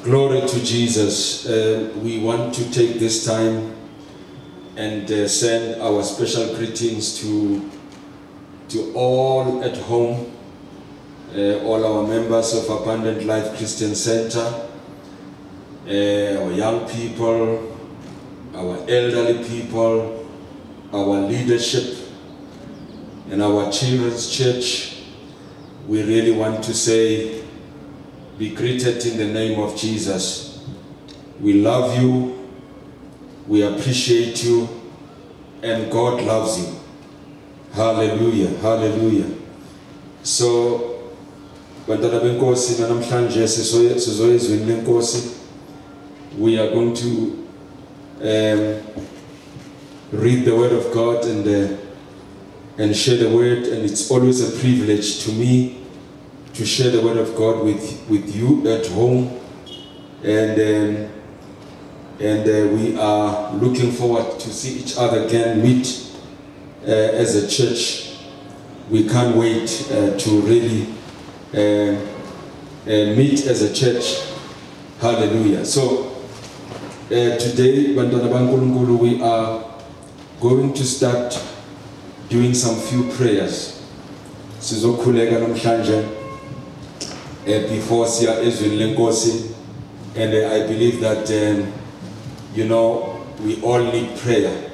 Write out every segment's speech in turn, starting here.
Glory to Jesus. We want to take this time and send our special greetings to all at home, all our members of Abundant Life Christian Center, our young people, our elderly people, our leadership, and our children's church. We really want to say, be greeted in the name of Jesus. We love you, we appreciate you, and God loves you. Hallelujah, hallelujah. So, we are going to read the word of God and share the word, and it's always a privilege to me to share the word of God with you at home, and we are looking forward to see each other again, meet as a church. We can't wait to really meet as a church. Hallelujah. So today, Bantwana Bankulunkulu, we are going to start doing some few prayers. Sizokhuleka namhlanje before siya ezwini lenkosi, and I believe that you know, we all need prayer.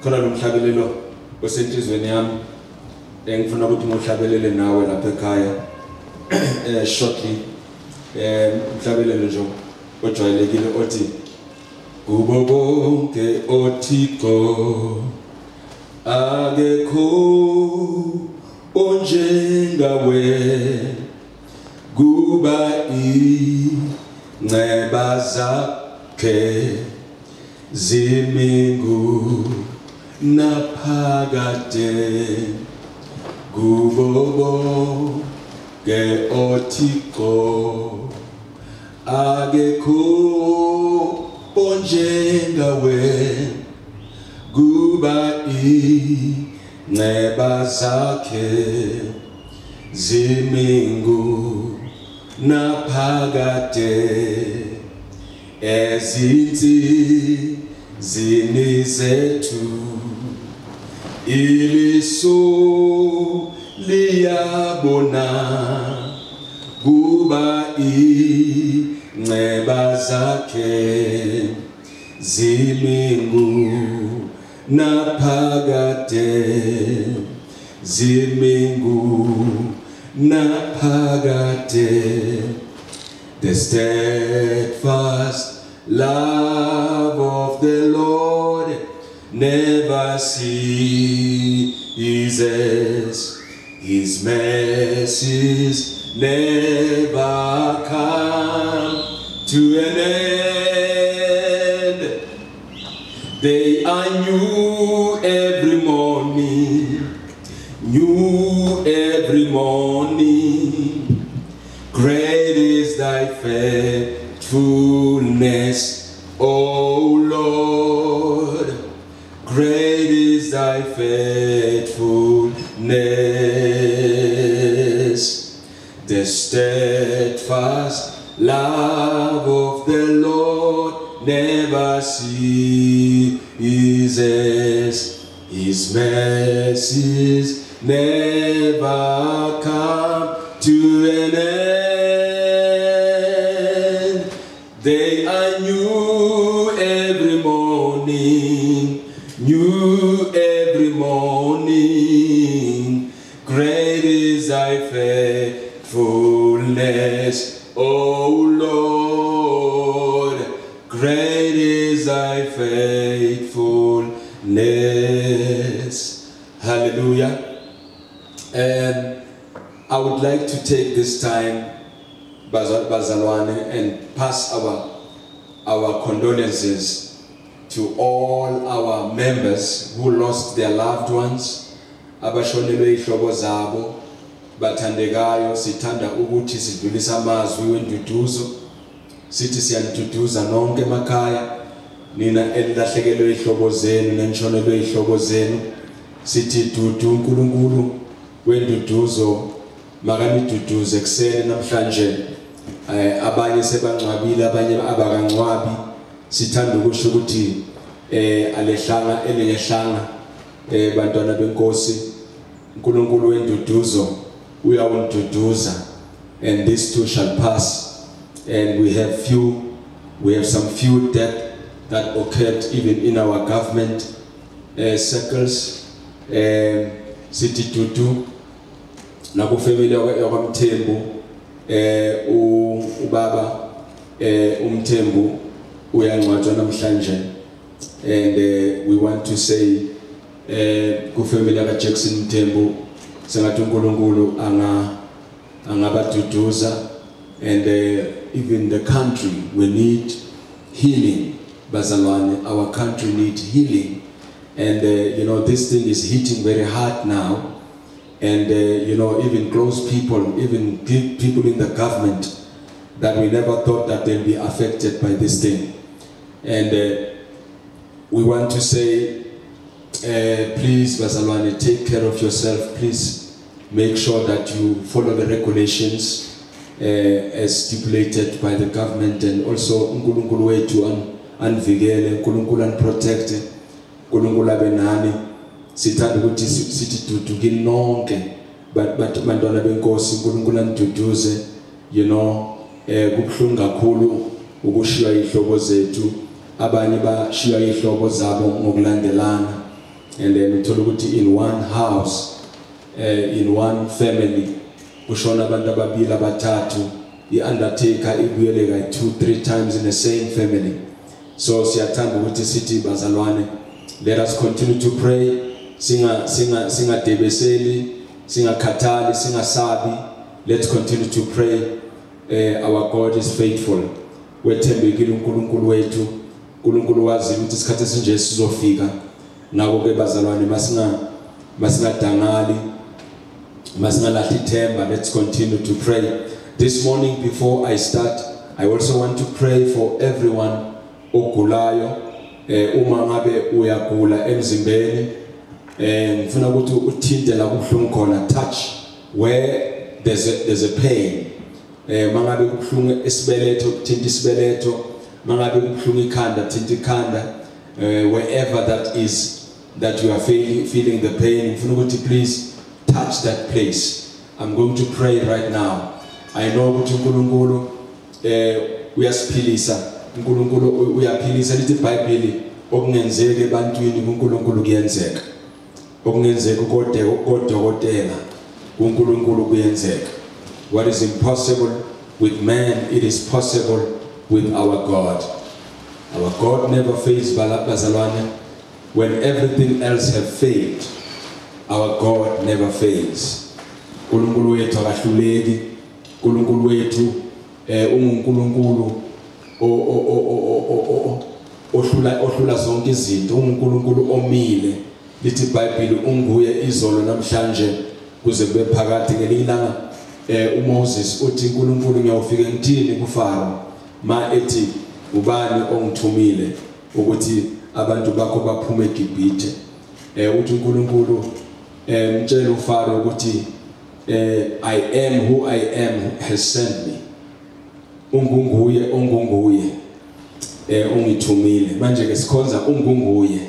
Khona lo mhlabelelo osenhlizweni yami engifuna ukuthi ngohlabelele nawe lapha ekhaya shortly, mhlabelelo nje ojwayelekile othi kubo bonke othixo akekho onjengawe, kuba ingceba zakhe zimingu naphakade, kubo bonke othixo akekho onjengawe, kuba ingceba zakhe zimingu naphakade, ezinsizini zethu iliso liyabona, kuba ingceba zakhe zimingu naphakade, zimingu naphakade. The steadfast love of the Lord never ceases, his mercies never come to an end. They are new every morning, new every morning. Great is thy faithfulness, O Lord. Great is thy faithfulness. The steadfast love of the Lord never ceases, his mercies never come to an end. They are new every morning, new every morning. Great is thy faithfulness, O Lord. Great is thy faithfulness. Hallelujah. And I would like to take this time, Bazalwane, and pass our condolences to all our members who lost their loved ones. Abashonelwe ihlobo zabo bathandekayo, sithanda ukuthi sidlulisa amazwi wenduduzo, sithi siyanduduza nonke emakhaya, nina elilahlekelwe ihlobo zenu nenshonelwe ihlobo zenu, sithi dudu uNkulunkulu wenduduzo makaniduduze ekseni namhlanje abanye sebangcwabile abanye abakangcwabi sithanda ukusho ukuthi alehlanga elingehlanga bantwana benkosi uNkulunkulu wenduduzo uyawunduduza and this too shall pass and we have some few death that occurred even in our government circles city dudu nakufamily yakwaMthembu ubaba uMthembu uyangcwatshwa namhlanje and we want to say ku family ka Jackson Mthembu sengathi uNkulunkulu angabaduduza and even the country we need healing bazalwane our country need healing and you know this thing is hitting very hard now and you know even close people even people in the government that we never thought that they'll be affected by this thing and we want to say please bazalwane take care of yourself please make sure that you follow the regulations as stipulated by the government and also uNkulunkulu wethu anvikele uNkulunkulu anprotect uNkulunkulu abenani sithanda ukuthi sithi dudukini nonke but bantwana benkosi uNkulunkulu anduduze you know kubhlungu kakhulu ukushiya ihlobo zethu abanye bashiya ihlobo zabo ngokulandelana and then uthola ukuthi in one house in one family kushona abantu ababili abathathu iundertaker ibuyele ka 2-3 times in the same family so siyathanda ukuthi sithi bazalwane let us continue to pray singa debeseli singakhathali singasabi let's continue to pray our God is faithful wethembekile uNkulunkulu wethu uNkulunkulu wazi ukuthi isikhathi esinje sizofika nako ke bazalwane masingadangali masingalahli ithemba let's continue to pray this morning before I start I also want to pray for everyone ogulayo uma ngabe uyagula emzimbeni ngifuna ukuthi uthinte la kubhlungu khona touch where there's a pain mangabe kubhlungu esibeletho thinta isibeletho mangabe kubhlungu ikhanda thinta ikhanda wherever that is that you are feeling the pain ngifuna ukuthi please touch that place I'm going to pray right now I know ukuthi uNkulunkulu uyasiphilisa uNkulunkulu uyaphilisa lithi iBhayibheli okungenzeke ebantwini uNkulunkulu kuyenzeka okungenzeka kodokotela uNkulunkulu kuyenzeka what is impossible with man it is possible with our God never fails bazalwane when everything else have failed our God never fails uNkulunkulu wethu akahluleki uNkulunkulu wethu uNkulunkulu ohlula zonke izinto uNkulunkulu omile lithi iBhayibheli unguye izolo namhlanje kuze kube phakade ngelilanga uMoses uthi uNkulunkulu ngiyawufika ngithini kuFaro ma ethi ubani ongithumile ukuthi abantu bakho baphume eGibhithe uthi uNkulunkulu mtshela uFaro ukuthi I am who I am has sent me ungunguye ungithumile manje ke sikhonza ungunguye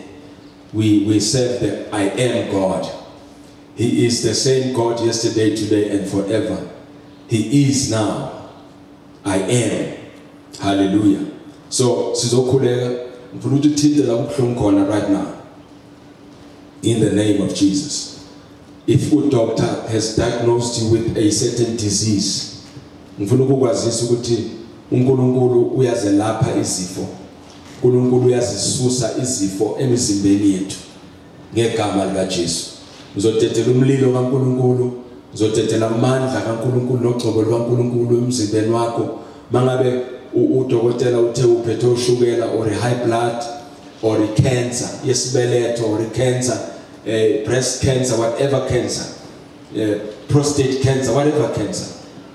we serve the I am God he is the same God yesterday today and forever he is now I am hallelujah so sizokhuleka ngifuna ukuthi uthinte la kubhlungu khona right now in the name of Jesus if a doctor has diagnosed you with a certain disease ngifuna ukukwazisa ukuthi uNkulunkulu uyazelapha izifo uNkulunkulu uyazisusa izifo emizimbeni yethu ngegama lika Jesu ngizodedela umlilo kaNkulunkulu ngizodedela amandla kaNkulunkulu nogcobo likaNkulunkulu emzimbeni wakho mangabe udokotela uthe uphethe ushukela or high blood or cancer yesibeletho or cancer breast cancer whatever cancer prostate cancer whatever cancer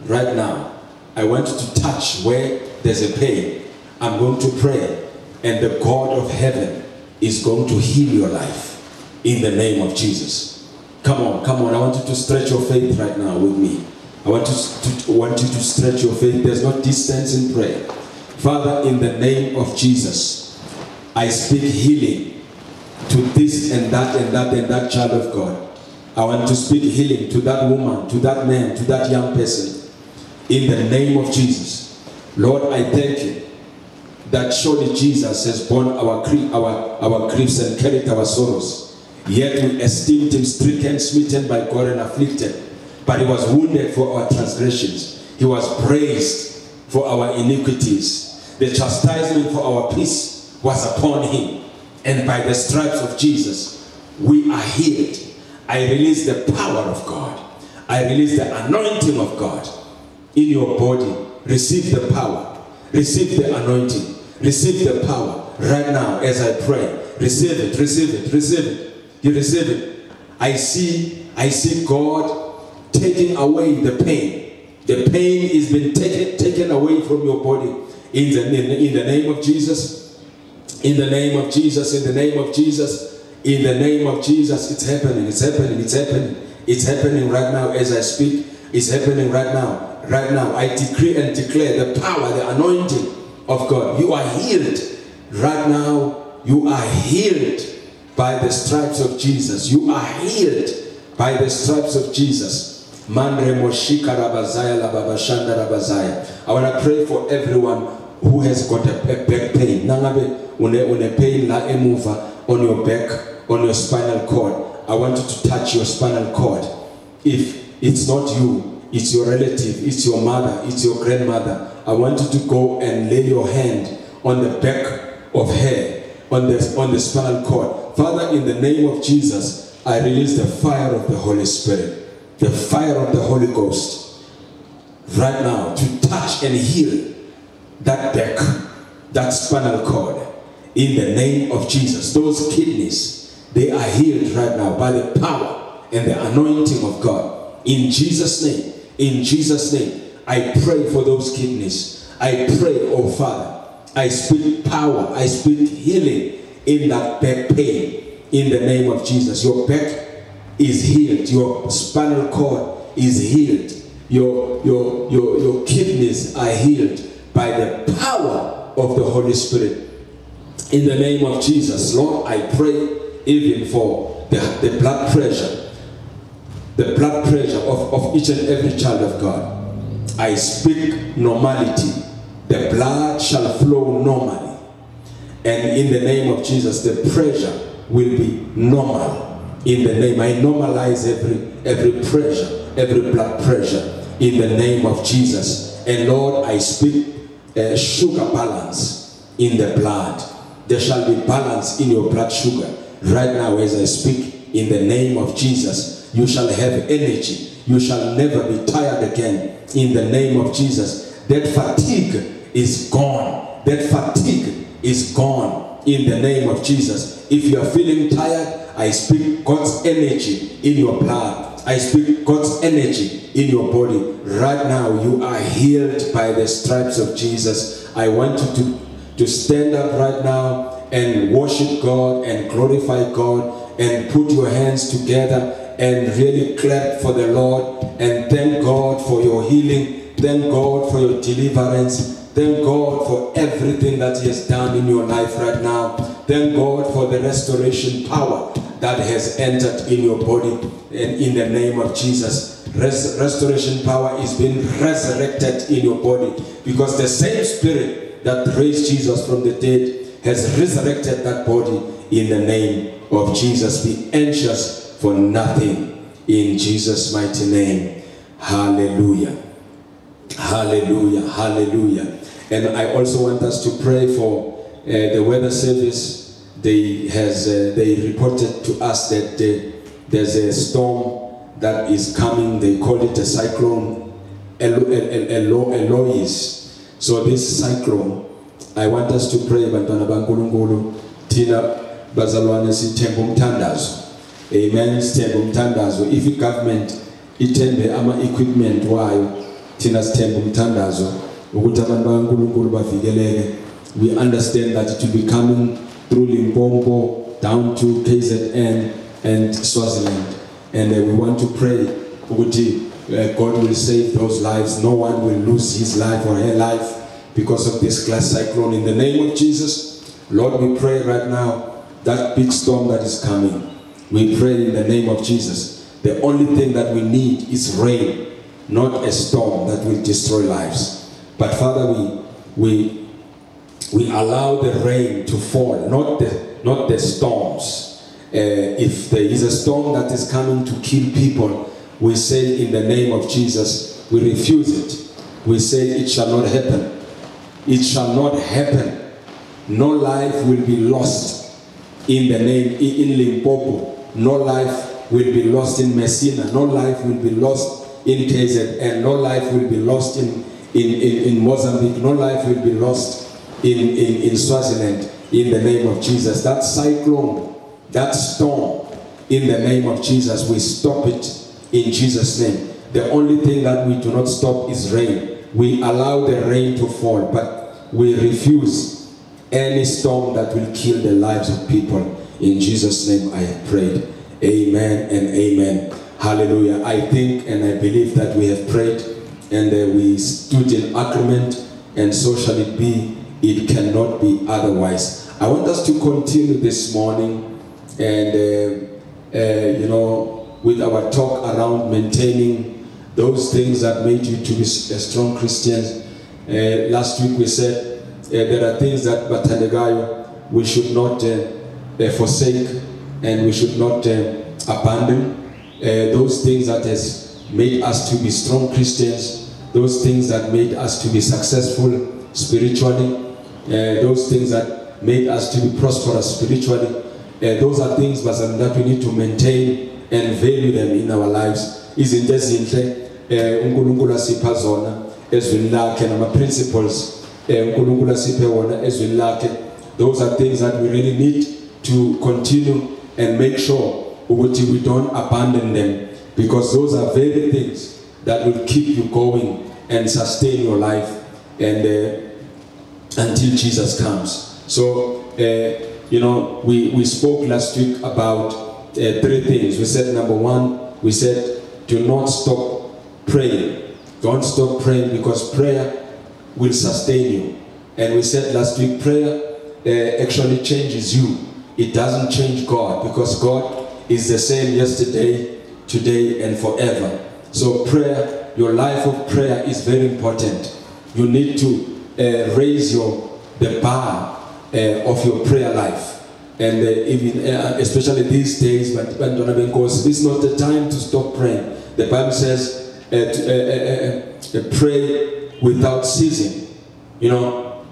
right now I want you to touch where there's a pain I'm going to pray and the God of heaven is going to heal your life in the name of Jesus come on I want you to stretch your faith right now with me I want you to stretch your faith. There's no distance in prayer. Father, in the name of Jesus, I speak healing to this and that and that and that child of God. I want to speak healing to that woman, to that man, to that young person. In the name of Jesus. Lord, I thank you that surely Jesus has borne our griefs and carried our sorrows. Yet we esteemed him stricken, smitten by God and afflicted. But he was wounded for our transgressions. He was praised for our iniquities. The chastisement for our peace was upon him. And by the stripes of Jesus, we are healed. I release the power of God. I release the anointing of God in your body. Receive the power. Receive the anointing. Receive the power right now as I pray. Receive it, receive it, receive it. You receive it. I see God taking away the pain. The pain is being taken away from your body in the name of Jesus. In the name of Jesus. In the name of Jesus. In the name of Jesus. It's happening. It's happening. It's happening. It's happening right now as I speak. It's happening right now. Right now. I decree and declare the power, the anointing of God. You are healed right now. You are healed by the stripes of Jesus. You are healed by the stripes of Jesus. I want to pray for everyone who has got a back pain. Nangabe pain la emuva on your back, on your spinal cord. I want you to touch your spinal cord. If it's not you, it's your relative, it's your mother, it's your grandmother, I want you to go and lay your hand on the back of her, on the spinal cord. Father, in the name of Jesus, I release the fire of the Holy Spirit, the fire of the Holy Ghost, right now to touch and heal that back, that spinal cord, in the name of Jesus. Those kidneys, they are healed right now by the power and the anointing of God. In Jesus' name, in Jesus' name, I pray for those kidneys. I pray, oh Father, I speak power, I speak healing in that back pain. In the name of Jesus, your back is healed. Your spinal cord is healed. Your kidneys are healed by the power of the Holy Spirit. In the name of Jesus, Lord, I pray even for the blood pressure. The blood pressure of each and every child of God. I speak normality. The blood shall flow normally. And in the name of Jesus, the pressure will be normal. In the name, I normalize every pressure, every blood pressure in the name of Jesus. And Lord, I speak sugar balance in the blood. There shall be balance in your blood sugar. Right now as I speak, in the name of Jesus, you shall have energy. You shall never be tired again. In the name of Jesus, that fatigue is gone. That fatigue is gone. In the name of Jesus. If you are feeling tired, I speak God's energy in your blood. I speak God's energy in your body. Right now, you are healed by the stripes of Jesus. I want you to stand up right now and worship God and glorify God and put your hands together and really clap for the Lord and thank God for your healing. Thank God for your deliverance. Thank God for everything that He has done in your life right now. Thank God for the restoration power that has entered in your body, and in the name of Jesus. Restoration power is being resurrected in your body because the same Spirit that raised Jesus from the dead has resurrected that body in the name of Jesus. Be anxious for nothing in Jesus' mighty name. Hallelujah. Hallelujah. Hallelujah. And I also want us to pray for the weather service. They reported to us that there's a storm that is coming. They call it a cyclone Eloise. So this cyclone, I want us to pray bantwana baNkulunkulu thina bazalwane sithemba umthandazo. Amen. Sithemba umthandazo. If the government ithembe ama equipment wayo, thina sithemba umthandazo ukuthi abantu baNkulunkulu bavikeleke. We understand that it will be coming through Limpopo down to KZN and Swaziland, and we want to pray ukuthi God will save those lives. No one will lose his life or her life because of this glass cyclone. In the name of Jesus, Lord, we pray right now that big storm that is coming. We pray in the name of Jesus. The only thing that we need is rain, not a storm that will destroy lives. But Father, we allow the rain to fall, not the storms. If there is a storm that is coming to kill people, we say in the name of Jesus, we refuse it. We say it shall not happen. It shall not happen. No life will be lost in the name, in Limpopo. No life will be lost in Messina. No life will be lost in KZ. And no life will be lost in Mozambique. No life will be lost in Swaziland. In the name of Jesus. That cyclone, that storm, in the name of Jesus, we stop it in Jesus' name. The only thing that we do not stop is rain. We allow the rain to fall, but we refuse any storm that will kill the lives of people. In Jesus' name I have prayed. Amen and amen. Hallelujah. I think and I believe that we have prayed and we stood in agreement, and so shall it be. It cannot be otherwise. I want us to continue this morning and with our talk around maintaining those things that made you to be a strong Christian. Last week we said there are things that Batandegayo we should not forsake, and we should not abandon. Those things that has made us to be strong Christians, those things that made us to be successful spiritually, those things that made us to be prosperous spiritually, those are things that we need to maintain and value them in our lives. Izinto ezinhle uNkulunkulu asipha zona ezwini lakhe, nama principles uNkulunkulu asiphe wona ezwini lakhe. Those are things that we really need to continue and make sure ukuthi we don't abandon them, because those are very things that will keep you going and sustain your life and until Jesus comes. So we spoke last week about 3 things. We said number 1, we said do not stop praying. Don't stop praying, because prayer will sustain you. And we said last week prayer actually changes you. It doesn't change God, because God is the same yesterday, today and forever. So prayer, your life of prayer is very important. You need to raise the bar of your prayer life. And even especially these days, but this is not the time to stop praying. The Bible says pray without ceasing.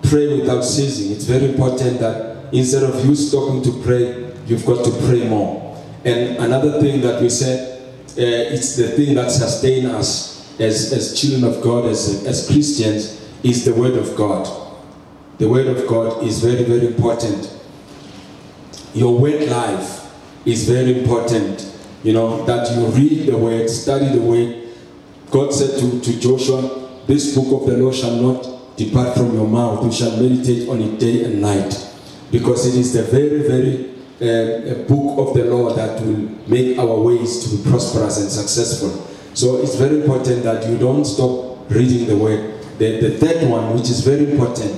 Pray without ceasing. It's very important that instead of you stopping to pray, you've got to pray more. And another thing that we said, it's the thing that sustains us as children of God, as Christians, is the Word of God. The Word of God is very, very important. Your word life is very important. That you read the Word, study the Word. God said to Joshua, this book of the law shall not depart from your mouth. You shall meditate on it day and night. Because it is the very, very book of the law that will make our ways to be prosperous and successful. So it's very important that you don't stop reading the Word. The third one, which is very important,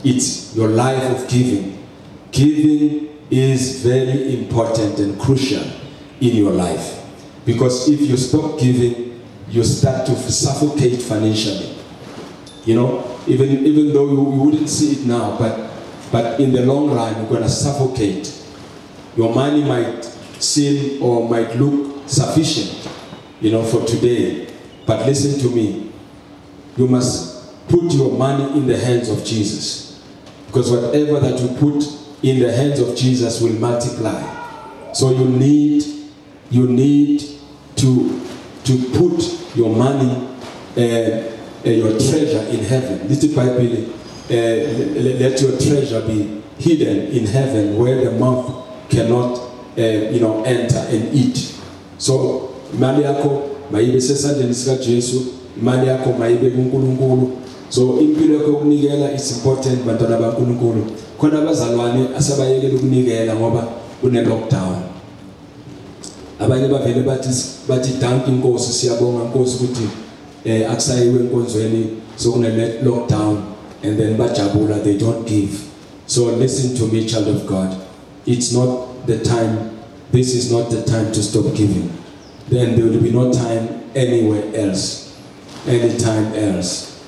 it's your life of giving. Giving is very important and crucial in your life. Because if you stop giving, you start to suffocate financially. Even though you wouldn't see it now, but in the long run, you're going to suffocate. Your money might seem or might look sufficient, for today. But listen to me. You must put your money in the hands of Jesus. Because whatever that you put in the hands of Jesus will multiply. So you need to put your money, your treasure in heaven. Let your treasure be hidden in heaven, where the moth cannot enter and eat. So imali yako maibe sesandleni sika Jesu, imali yako maibe kuNkulunkulu. So impilo yakho ukunikela is important, bantwana baNkulunkulu. Khona abazalwane asabayekela ukunikela ngoba kune lockdown. abanye bavele bathi thank inkosi siyabonga inkosi ukuthi akusayiwe enkonzweni sokune lockdown and then bajabula, they don't give. So listen to me, child of God. It's not the time, this is not the time to stop giving. Then there will be no time anywhere else, anytime else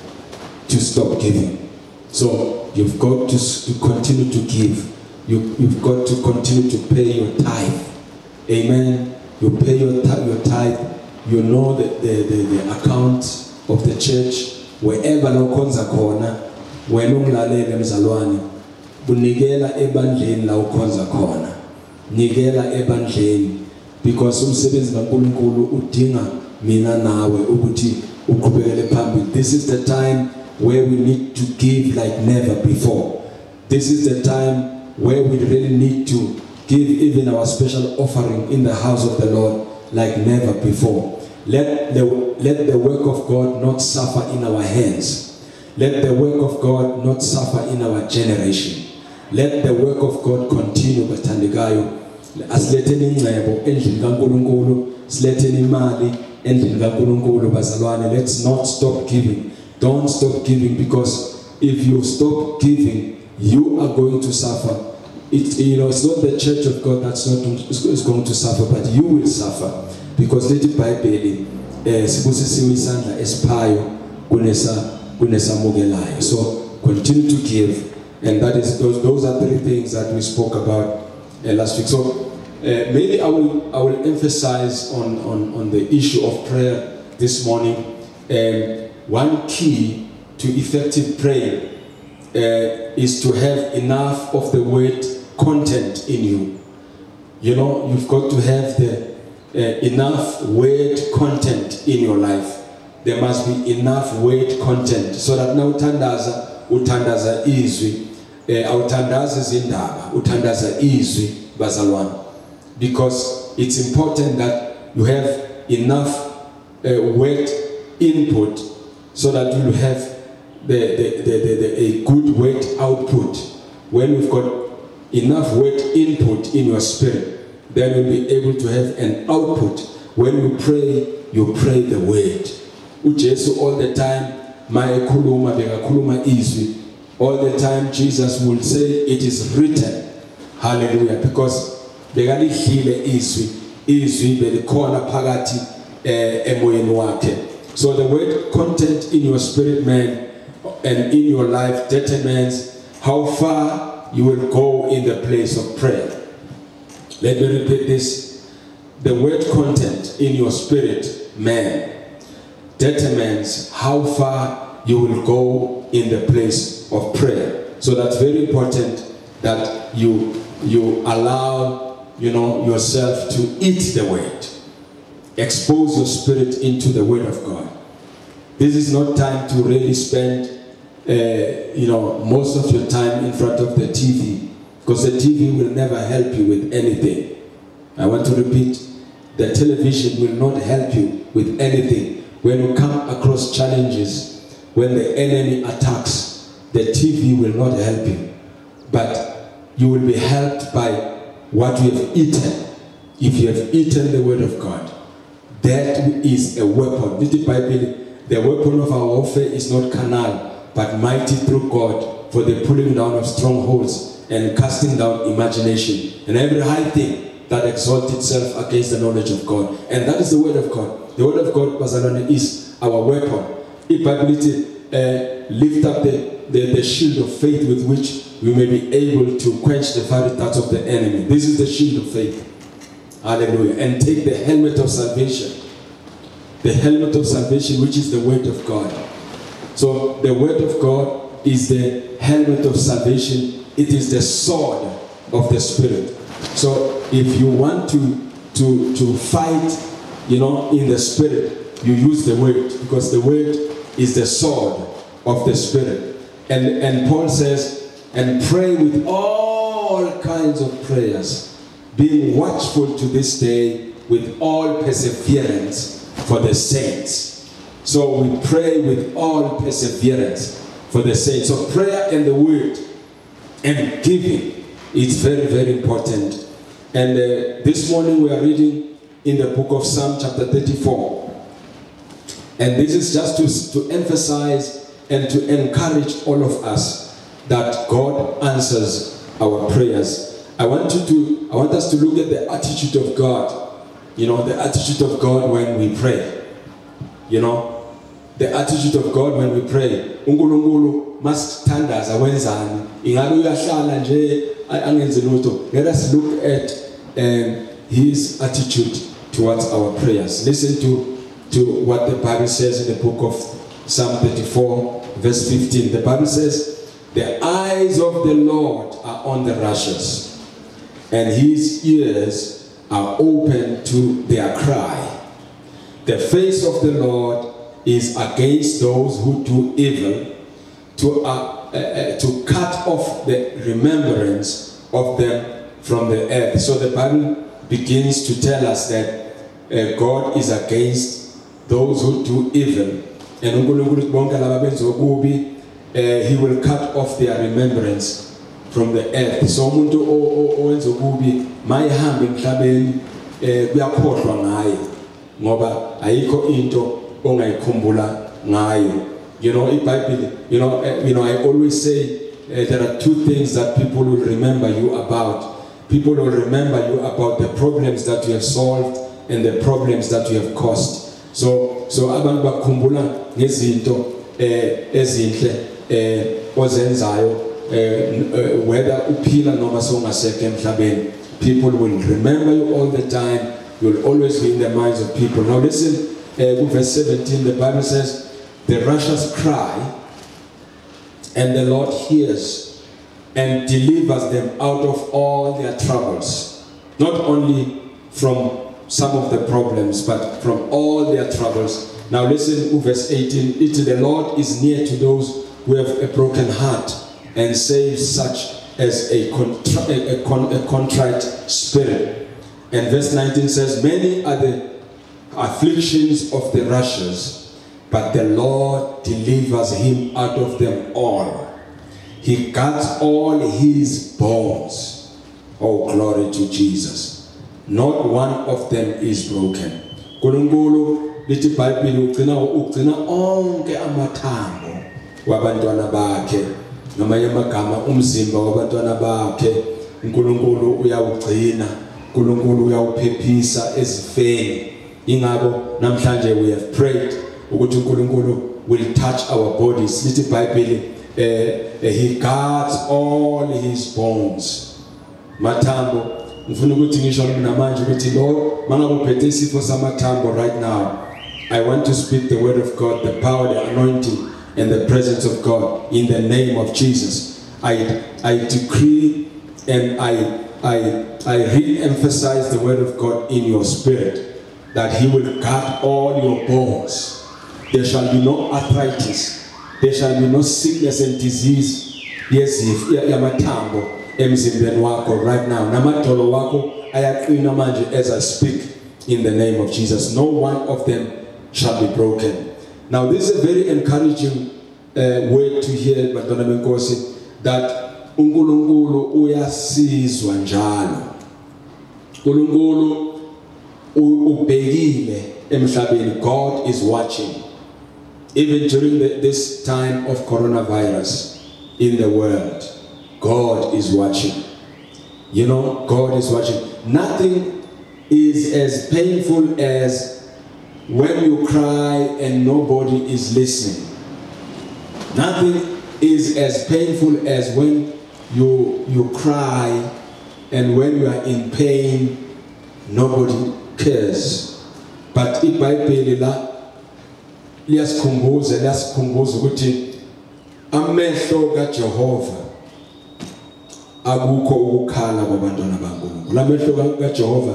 to stop giving. So you've got to continue to give. You've got to continue to pay your tithe. Amen. You pay your tithe. You know the account of the church. Wherever no konza khona, wena ungilalele mzalwane, unikela ebandleni la ukhonza khona. Nikela ebandleni, because umsebenzi kaNkulunkulu udinga mina nawe ukuthi uqhubekele phambili. This is the time where we need to give like never before. This is the time where we really need to give even our special offering in the house of the Lord like never before. Let the work of God not suffer in our hands. Let the work of God not suffer in our generation. Let the work of God continue, bathandikayo. Asiletheni ingcebo endlini kaNkulunkulu, siletheni imali endlini kaNkulunkulu bazalwane. Let's not stop giving. Don't stop giving, because if you stop giving, you are going to suffer. It's not the church of God that's not is going to suffer, but you will suffer, because the Bible sibusisiwe isandla esiphayo kunesa mugelayo. So continue to give, and that is those are three things that we spoke about last week. So maybe I will emphasize on the issue of prayer this morning. One key to effective prayer is to have enough of the word content in you. You know, you've got to have the enough word content in your life. There must be enough word content, so that now utandaza izwi, awutandaza izindaba, utandaza izwi bazalwane. Because it's important that you have enough word input, so that you will have a good word output. When we've got enough word input in your spirit, then you'll be able to have an output. When you pray the word. Ujesu all the time, mayekhuluma bekakhuluma izwi. All the time Jesus will say, it is written. Hallelujah. Because bekalidlile izwi belikhona phakathi emoyeni wakhe. So the word content in your spirit, man, and in your life determines how far you will go in the place of prayer. Let me repeat this. The word content in your spirit, man, determines how far you will go in the place of prayer. So that's very important that you allow, yourself to eat the word. Expose your spirit into the word of God. This is not time to really spend most of your time in front of the TV, because the TV will never help you with anything. I want to repeat, the television will not help you with anything. When you come across challenges, when the enemy attacks, the TV will not help you. But you will be helped by what you have eaten. If you have eaten the word of God, that is a weapon. The weapon of our warfare is not carnal, but mighty through God for the pulling down of strongholds and casting down imagination and every high thing that exalts itself against the knowledge of God. And that is the word of God. The word of God, Bazalwane, is our weapon. Ability lift up the shield of faith with which we may be able to quench the fiery darts of the enemy. This is the shield of faith. Hallelujah. And take the helmet of salvation. The helmet of salvation, which is the word of God. So the word of God is the helmet of salvation. It is the sword of the Spirit. So if you want to fight, in the Spirit, you use the word, because the word is the sword of the Spirit. And Paul says, and pray with all kinds of prayers, being watchful to this day with all perseverance for the saints. So we pray with all perseverance for the saints. So prayer and the word and giving is very, very important. And this morning we are reading in the book of Psalm chapter 34. And this is just to emphasize and to encourage all of us that God answers our prayers. I want us to look at the attitude of God. You know, the attitude of God when we pray. You know, the attitude of God when we pray. uNkulunkulu masithandaza wenzani ingabe uyahlala nje angenze lutho. Let us look at his attitude towards our prayers. Listen to what the Bible says in the book of Psalm 34 verse 15. The Bible says, the eyes of the Lord are on the righteous, and his ears are open to their cry. The face of the Lord is against those who do evil, to cut off the remembrance of them from the earth. So the Bible begins to tell us that God is against those who do evil, and he will cut off their remembrance from the earth. So umuntu owenza okubi mayihambe emhlabeni kuyakhohlwa ngaye ngoba ayikho into ongayikhumbula ngayo. You know, iBhayibheli, you know, I always say there are two things that people will remember you about. People will remember you about the problems that you have solved and the problems that you have caused. So abantu bakhumbula ngezinto ezinhle ozenzayo whether uphila noma songasekho emhlabeni. People will remember you all the time. You will always be in the minds of people. Now listen, verse 17, the Bible says, the righteous cry, and the Lord hears and delivers them out of all their troubles. Not only from some of the problems, but from all their troubles. Now listen, verse 18, the Lord is near to those who have a broken heart, and saves such as a contrite spirit. And verse 19 says, many are the afflictions of the righteous, but the Lord delivers him out of them all. He guards all his bones. Oh, glory to Jesus. Not one of them is broken. Nkulunkulu lithi iBhayibheli ugcina onke amathambo wabantwana bakhe. Ngamanye amagama umzimba wabantwana bakhe uNkulunkulu uyawugcina. uNkulunkulu uyawuphephisa ezifeni. Ingakho namhlanje we have prayed ukuthi uNkulunkulu will touch our bodies. Lithi iBhayibheli he guards all his bones. Mathambo ngifuna ukuthi ngisho namanje ukuthi lo mangabe uphethe isifo samathambo right now, I want to speak the word of God, the power, the anointing and the presence of God in the name of Jesus. I decree and I re-emphasize the word of God in your spirit, that he will guard all your bones. There shall be no arthritis. There shall be no sickness and disease. Yes, if yamathambo emzimbeni wako right now. Namadolo wako ayaqina manje as I speak in the name of Jesus. No one of them shall be broken. Now this is a very encouraging word to hear, Bantwana benkosi, that uNkulunkulu uyasizwa njalo. uNkulunkulu ubhekile emhlabeni. God is watching. Even during this time of coronavirus in the world, God is watching. You know, God is watching. Nothing is as painful as when you cry and nobody is listening. Nothing is as painful as when you cry and when you are in pain, nobody cares. But iBhayibheli la liyasikhumbuza ukuthi amehlo kaJehova akukho ukukhala kwabantwana baNkulunkulu. Amehlo kaJehova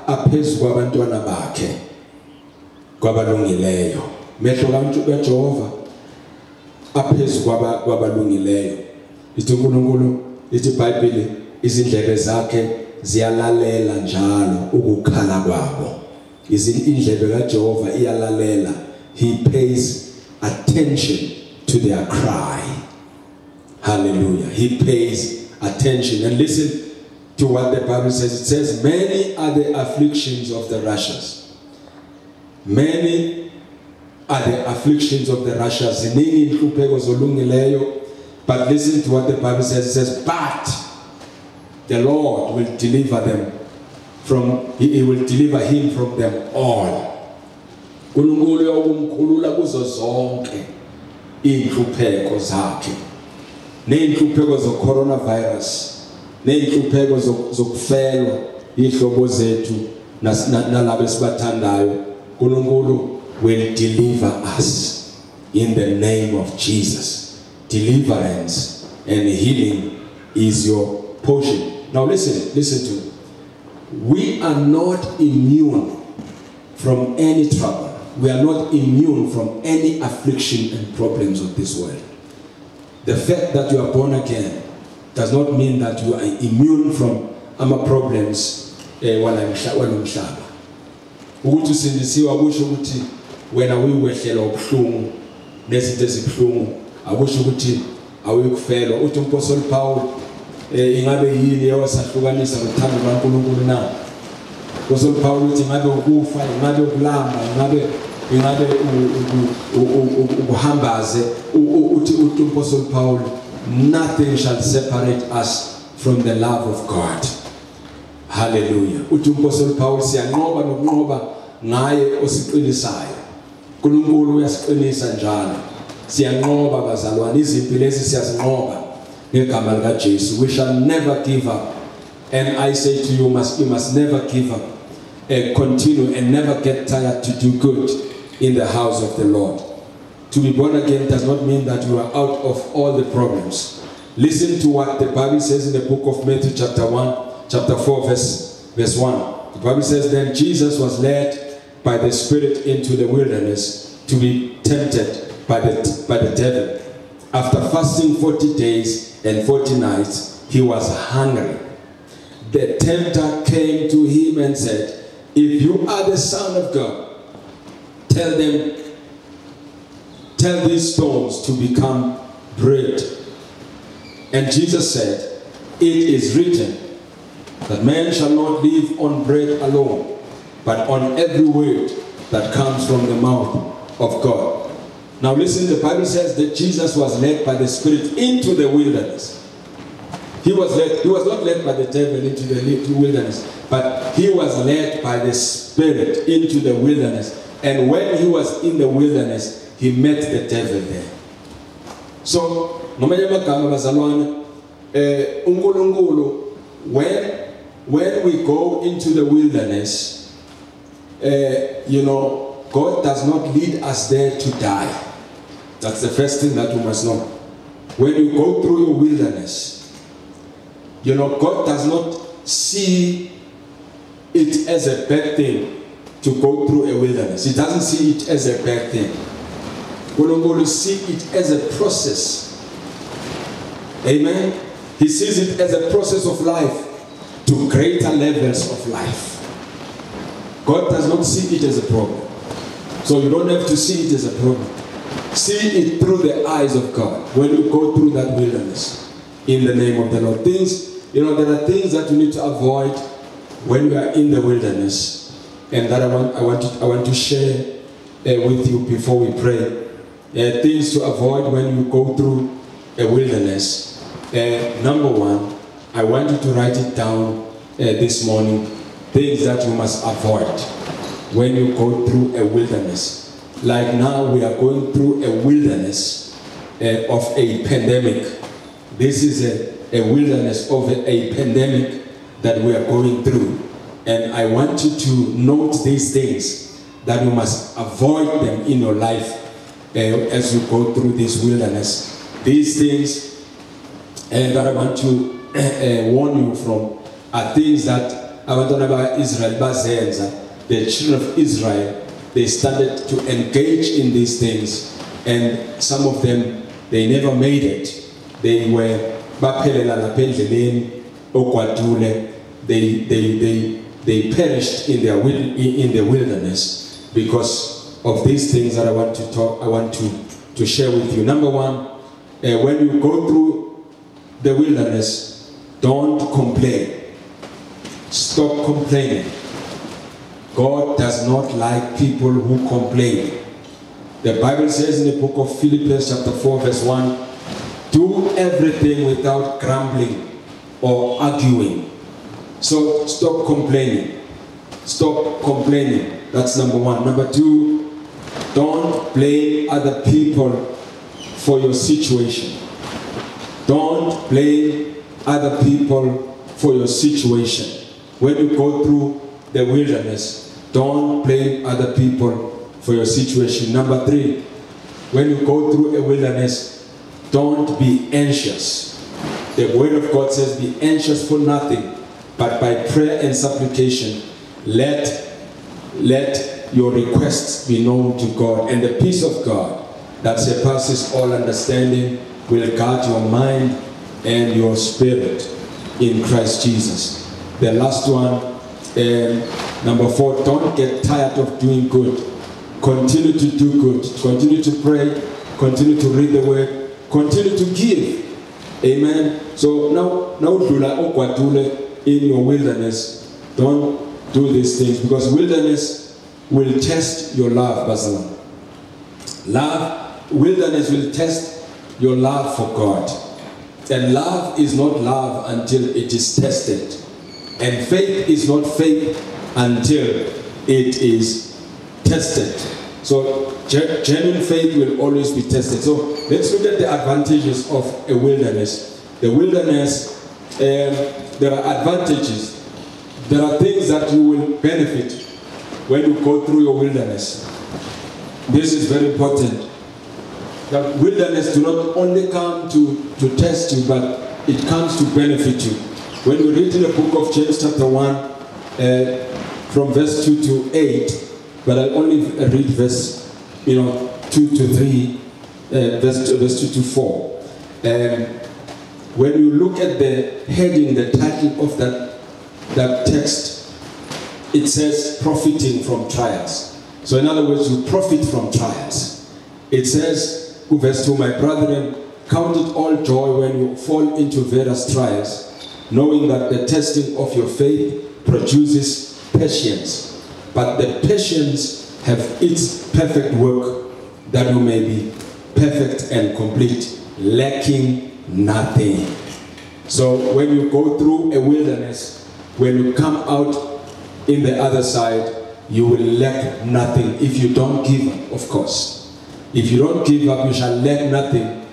aphezu kwabantwana bakhe kwabalungileyo. Amehlo kaJehova aphezu kwabalungileyo. Lithi uNkulunkulu, lithi iBhayibheli, izindlebe zakhe ziyalalela njalo ukukhala kwabo. Indlebe kaJehova iyalalela. He pays attention to their cry. Hallelujah. He pays attention. And listen, to what the Bible says. It says, many are the afflictions of the righteous. Many are the afflictions of the righteous. But listen to what the Bible says. It says, but the Lord will deliver them from, He will deliver him from them all. Iy'nhlupheko zakhe, ney'nhlupheko ze-coronavirus, ney'nhlupheko zokufelwa iy'hlobo zethu nalabo esibathandayo. uNkulunkulu will deliver us in the name of Jesus. Deliverance and healing is your portion. Now listen to me. We are not immune from any trouble. We are not immune from any affliction and problems of this world. The fact that you are born again does not mean that you are immune from our problems walomhlaba. Ukuthi usindisiwe akusho ukuthi wena uyiwehlela ubuhlungu nezinto ezibuhlungu, akusho ukuthi awuyikufelwa. Uthi uMpostoli Paul ingabe yini ewasahlukanisa ngothando lwaNkulunkulu na? UMpostoli Paul uthi ingabe ukufa, ingabe ukulamba, ingabe uhambaze. Uthi uMpostoli Paul, nothing shall separate us from the love of God. Hallelujah. Uthi uMpostoli Paul, siyanqoba nokunqoba ngaye osiqinisayo. uNkulunkulu uyasiqinisa njalo. Siyanqoba bazalwane, izimpi lezi siyazinqoba ngegama lika Jesu. We shall never give up. And I say to you, you must never give up. Continue and never get tired to do good in the house of the Lord. To be born again does not mean that you are out of all the problems. Listen to what the Bible says in the book of Matthew chapter 4 verse 1. The Bible says, then Jesus was led by the Spirit into the wilderness to be tempted by the devil. After fasting 40 days and 40 nights, he was hungry. The tempter came to him and said, if you are the Son of God, tell these stones to become bread. And Jesus said, it is written that man shall not live on bread alone, but on every word that comes from the mouth of God. Now listen, the Bible says that Jesus was led by the Spirit into the wilderness. He was not led by the devil into the wilderness, but he was led by the Spirit into the wilderness. And when he was in the wilderness, he met the devil there. So, when we go into the wilderness, God does not lead us there to die. That's the first thing that you must know. When you go through your wilderness, God does not see it as a bad thing to go through a wilderness. He doesn't see it as a bad thing. God see it as a process. Amen. He sees it as a process of life to greater levels of life. God does not see it as a problem. So you don't have to see it as a problem. See it through the eyes of God when you go through that wilderness. In the name of the Lord. There are things that you need to avoid when we are in the wilderness, and that I want to share with you before we pray. Things to avoid when you go through a wilderness. Number one, I want you to write it down this morning. Things that you must avoid when you go through a wilderness. Like now we are going through a wilderness of a pandemic. This is a wilderness of a pandemic that we are going through. And I want you to note these things, that you must avoid them in your life as you go through this wilderness. These things that I want to warn you from are things that the children of Israel, they started to engage in these things, and some of them, they never made it. They were they perished in the wilderness because of these things that I want to share with you. Number one, when you go through the wilderness, don't complain. Stop complaining. God does not like people who complain. The Bible says in the book of Philippians chapter 4 verse 1, do everything without grumbling or arguing. So stop complaining. Stop complaining. That's number one. Number two, don't blame other people for your situation. Don't blame other people for your situation. When you go through the wilderness, don't blame other people for your situation. Number three, when you go through a wilderness, don't be anxious. The word of God says, be anxious for nothing, but by prayer and supplication, let your requests be known to God. And the peace of God that surpasses all understanding will guard your mind and your spirit in Christ Jesus. The last one, number four, don't get tired of doing good. Continue to do good. Continue to pray. Continue to read the word. Continue to give. Amen. So now in your wilderness, don't do these things, because wilderness will test your love, Basila. Wilderness will test your love for God. And love is not love until it is tested. And faith is not faith until it is tested. So genuine faith will always be tested. So let's look at the advantages of a wilderness. The wilderness, there are advantages. There are things that you will benefit when you go through your wilderness. This is very important. That wilderness do not only come to test you, but it comes to benefit you. When we read in the book of James chapter 1, from verse 2 to 8, but I'll only read verse 2 to 3, verse 2 to 4. When you look at the heading, the title of that text, it says profiting from trials. So in other words, you profit from trials. It says, verse 2, my brethren, count it all joy when you fall into various trials, knowing that the testing of your faith produces patience. But the patience have its perfect work, that you may be perfect and complete, lacking nothing. So when you go through a wilderness, when you come out in the other side, you will lack nothing if you don't give up, of course. If you don't give up, you shall lack nothing.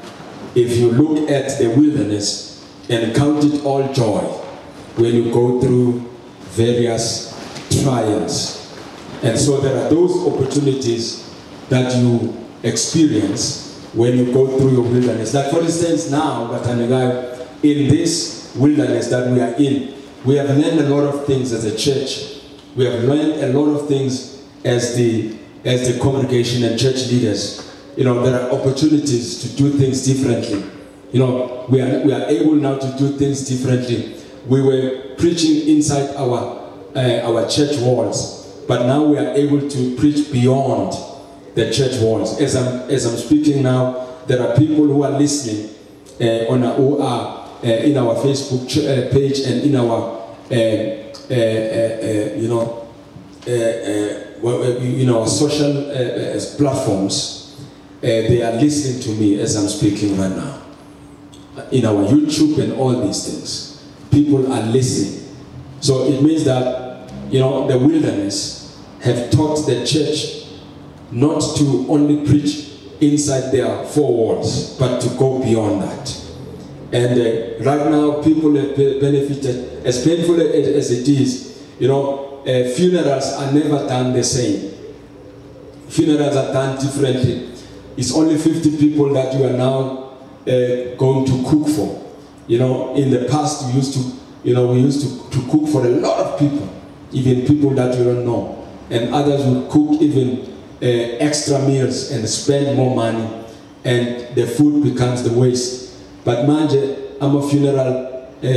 If you look at the wilderness and count it all joy when you go through various trials. And so there are those opportunities that you experience when you go through your wilderness. Like for instance now, in this wilderness that we are in, we have learned a lot of things as a church. We have learned a lot of things as the congregation and church leaders. There are opportunities to do things differently. We are able now to do things differently. We were preaching inside our church walls, but now we are able to preach beyond the church walls. As I'm speaking now, there are people who are listening in our Facebook page and in our social platforms. They are listening to me as I'm speaking right now. In our YouTube and all these things, people are listening. So it means that the wilderness have taught the church not to only preach inside their four walls, but to go beyond that. And right now, people have benefited. As painful as it is, funerals are never done the same. Funerals are done differently. It's only 50 people that you are now going to cook for. In the past we used to cook for a lot of people, even people that you don't know, and others would cook even extra meals and spend more money, and the food becomes the waste. But manje, I'm a funeral,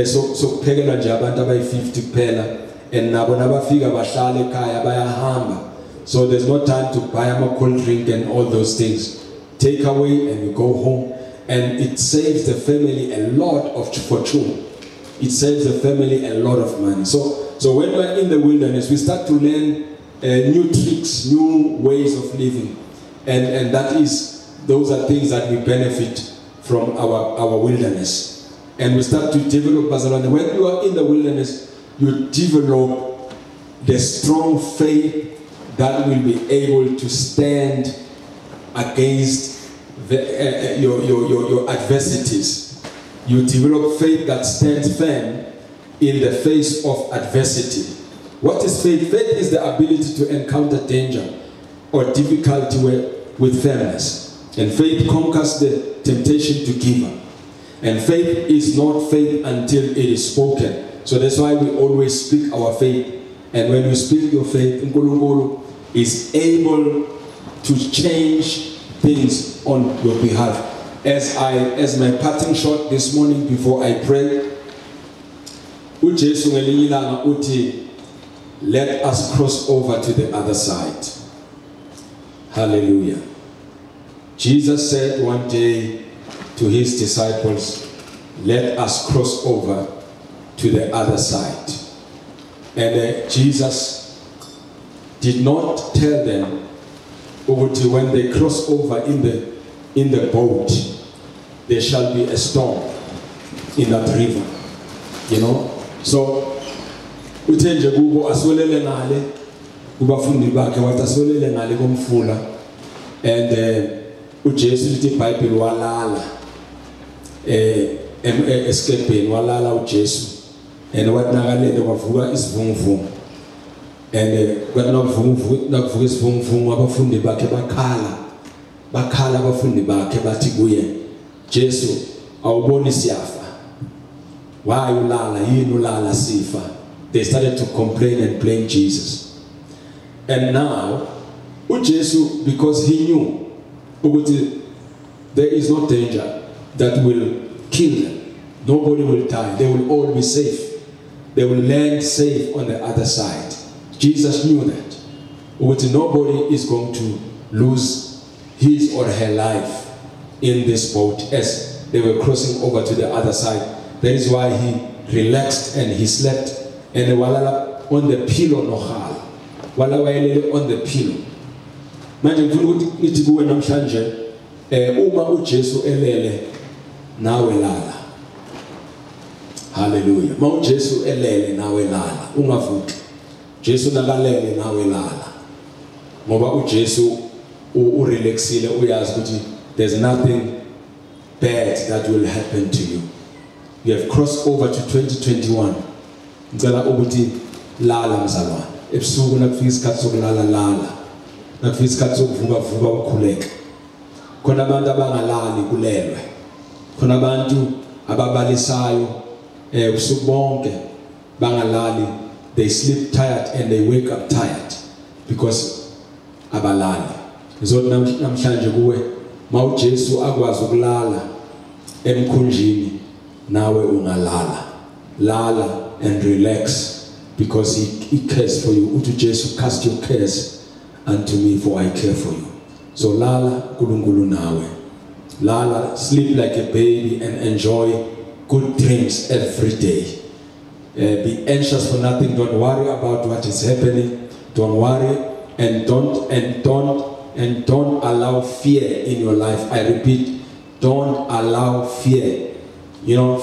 so phekela nje abantu abayi-50 kuphela, and nabo nabafika bahlale ekhaya bayahamba. So there's no time to buy a cold drink and all those things. Take away and you go home, and it saves the family a lot of fortune. It saves the family a lot of money. So So when we're in the wilderness, we start to learn new tricks, new ways of living. And those are things that we benefit from our wilderness. And we start to develop, Bazalwane, when you are in the wilderness, you develop the strong faith that will be able to stand against your adversities. You develop faith that stands firm in the face of adversity. What is faith? Faith is the ability to encounter danger or difficulty with firmness. And faith conquers the temptation to give up. And faith is not faith until it is spoken. So that's why we always speak our faith. And when you speak your faith, Nkulunkulu is able to change things on your behalf. As my parting shot this morning before I pray, let us cross over to the other side. Hallelujah. Jesus said one day to his disciples, let us cross over to the other side. And Jesus did not tell them when they cross over in the boat, there shall be a storm in that river. You know? So uthenje kubo asolele ngale kubafundi bakhe wathi asolele ngale komfula, and uJesu lithi iBhayibheli walala eskepheni, walala uJesu, and wathi nakalele kwavuka isivunguvungu, and kwathi nakuvuka isivunguvungu abafundi bakhe bakhala abafundi bakhe bathi kuye, Jesu awuboni siyafa, why ulala, yini ulala sifa? They started to complain and blame Jesus. And now uJesu, because he knew there is no danger that will kill them, nobody will die, they will all be safe, they will land safe on the other side. Jesus knew that nobody is going to lose his or her life in this boat as they were crossing over to the other side. That is why he relaxed and he slept, and walala on the pillow nohal, wala wayelele on the pillow. Manje ngifuna ukuthi ngithi kuwe namhlanje, uma uJesu elele nawe lala. Hallelujah. Ma uJesu elele nawe lala, ungavuki. Jesu nakalele nawe lala. Ngoba uJesu urelaxile, uyazi ukuthi there's nothing bad that will happen to you. We have crossed over to 2021. Ngicela ukuthi lala mzalwane. Ebusuku nakufika isikhathi sokulala lala. Nakufika isikhathi sokuvuka ukhuleke. Khona abantu abangalali kulelwe. Khona abantu ababalisayo ubusuku bonke bangalali. They sleep tired and they wake up tired because abalali. Ngizothi namhlanje kuwe ma uJesu akwazi ukulala emkhunjini, nawe ungalala. Lala and relax because he cares for you. Uthi Jesu, cast your cares unto me, for I care for you. So lala Nkulunkulu nawe. Lala, sleep like a baby and enjoy good dreams every day. Be anxious for nothing. Don't worry about what is happening. Don't worry and don't allow fear in your life. I repeat, don't allow fear. You know,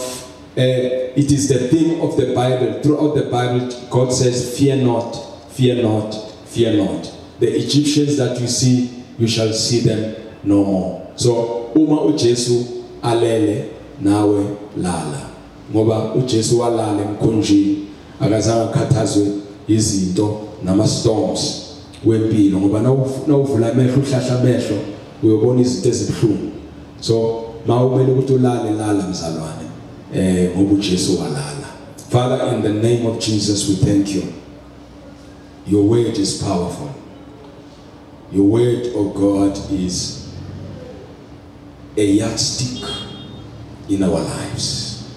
it is the theme of the Bible. Throughout the Bible, God says, fear not, fear not, fear not. The Egyptians that you see, you shall see them no more. So, uma uJesu alele nawe lala. Ngoba uJesu walala emkhunjini, akazange akhathazwe izinto nama-storms wempilo. Ngoba nawuvula amehlo, uhlahla amehlo, uyobona izinto ezibuhlungu. So, mawumele ukuthi ulale lala mzalwane. Father, in the name of Jesus, we thank you. Your word is powerful. Your word, oh God, is a yardstick in our lives.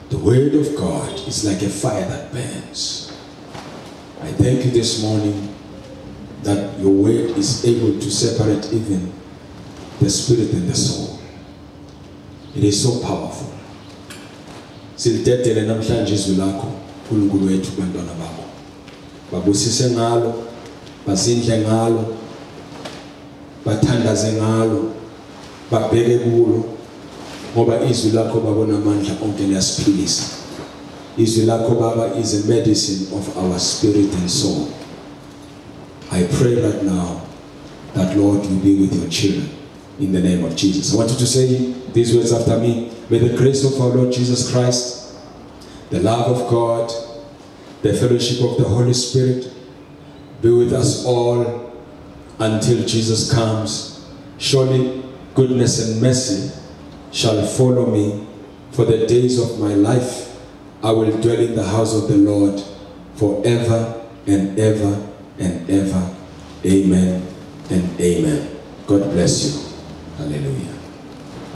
The word of God is like a fire that burns. I thank you this morning that your word is able to separate even the spirit and the soul. It is so powerful. Silithetele namhlanje izwi lakho uNkulunkulu wethu kubantwana bakho. Babusise ngalo, bazindle ngalo, bathandaze ngalo, babheke kulo, ngoba izwi lakho babona amandla onke liyasiphilisa. Izwi lakho Baba is a medicine of our spirit and soul. I pray right now that Lord you be with your children in the name of Jesus. I want you to say these words after me. May the grace of our Lord Jesus Christ, the love of God, the fellowship of the Holy Spirit be with us all until Jesus comes. Surely goodness and mercy shall follow me for the days of my life. I will dwell in the house of the Lord forever and ever and ever. Amen and amen. God bless you. Hallelujah.